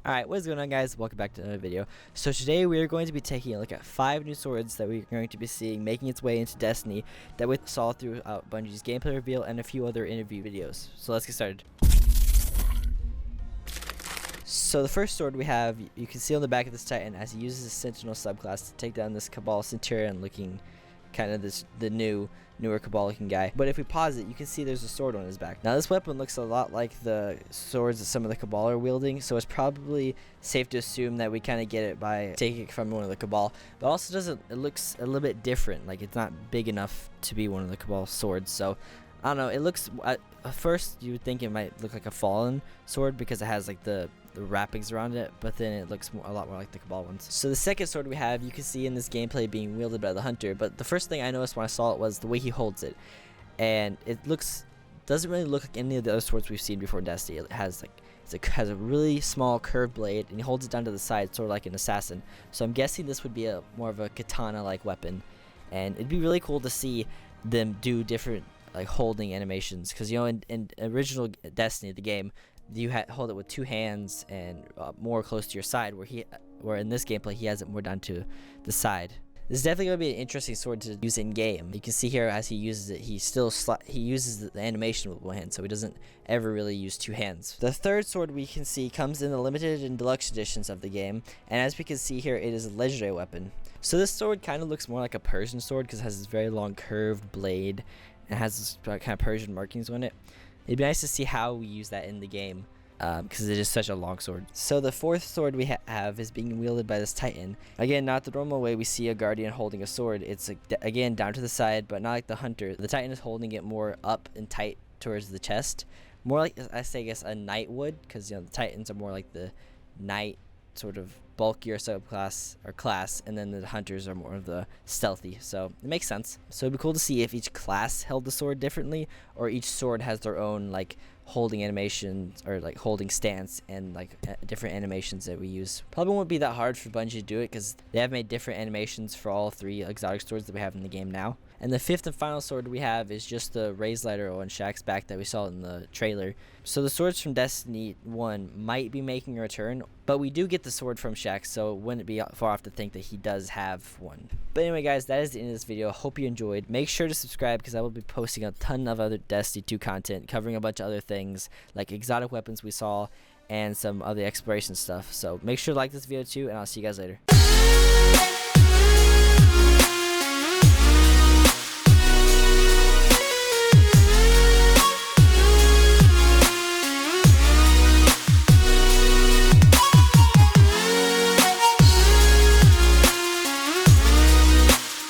Alright, what is going on, guys? Welcome back to another video. So today we are going to be taking a look at 5 new swords that we're going to be seeing making its way into Destiny that we saw throughout Bungie's gameplay reveal and a few other interview videos. So let's get started. So the first sword we have, you can see on the back of this Titan as he uses his Sentinel subclass to take down this Cabal Centurion looking kind of the newer Cabal looking guy. But if we pause it, you can see there's a sword on his back. Now this weapon looks a lot like the swords that some of the Cabal are wielding, so it's probably safe to assume that we kind of get it by taking it from one of the Cabal. But also it looks a little bit different, like it's not big enough to be one of the Cabal swords. So I don't know, it looks, at first you would think it might look like a Fallen sword because it has like the wrappings around it, but then it looks a lot more like the Cabal ones. So the second sword we have, you can see in this gameplay being wielded by the Hunter, but the first thing I noticed when I saw it was the way he holds it, and it doesn't really look like any of the other swords we've seen before in Destiny. It has has a really small curved blade, and he holds it down to the side, sort of like an assassin. So I'm guessing this would be more of a katana-like weapon, and it'd be really cool to see them do different like holding animations, because you know in original Destiny, the game, you hold it with 2 hands and more close to your side, where in this gameplay he has it more down to the side. This is definitely going to be an interesting sword to use in game. You can see here as he uses it, he uses the animation with 1 hand, so he doesn't ever really use 2 hands. The third sword we can see comes in the limited and deluxe editions of the game, and as we can see here, it is a legendary weapon. So this sword kind of looks more like a Persian sword because it has this very long curved blade and has this kind of Persian markings on it. It'd be nice to see how we use that in the game, because it is such a long sword. So the fourth sword we have is being wielded by this Titan. Again, not the normal way we see a Guardian holding a sword. It's again down to the side, but not like the Hunter. The Titan is holding it more up and tight towards the chest, more like, I guess, a Knight would, because you know the Titans are more like the Knight sort of bulkier subclass or class, and then the Hunters are more of the stealthy, so it makes sense. So it'd be cool to see if each class held the sword differently, or each sword has their own like holding animations or like holding stance and like different animations that we use. Probably won't be that hard for Bungie to do it because they have made different animations for all 3 exotic swords that we have in the game now. And the 5th and final sword we have is just the raised lighter on Shax's back that we saw in the trailer. So the swords from Destiny 1 might be making a return, but we do get the sword from Shax, so it wouldn't be far off to think that he does have one. But anyway, guys, that is the end of this video. Hope you enjoyed. Make sure to subscribe because I will be posting a ton of other Destiny 2 content covering a bunch of other things like exotic weapons we saw and some other exploration stuff. So make sure to like this video too, and I'll see you guys later.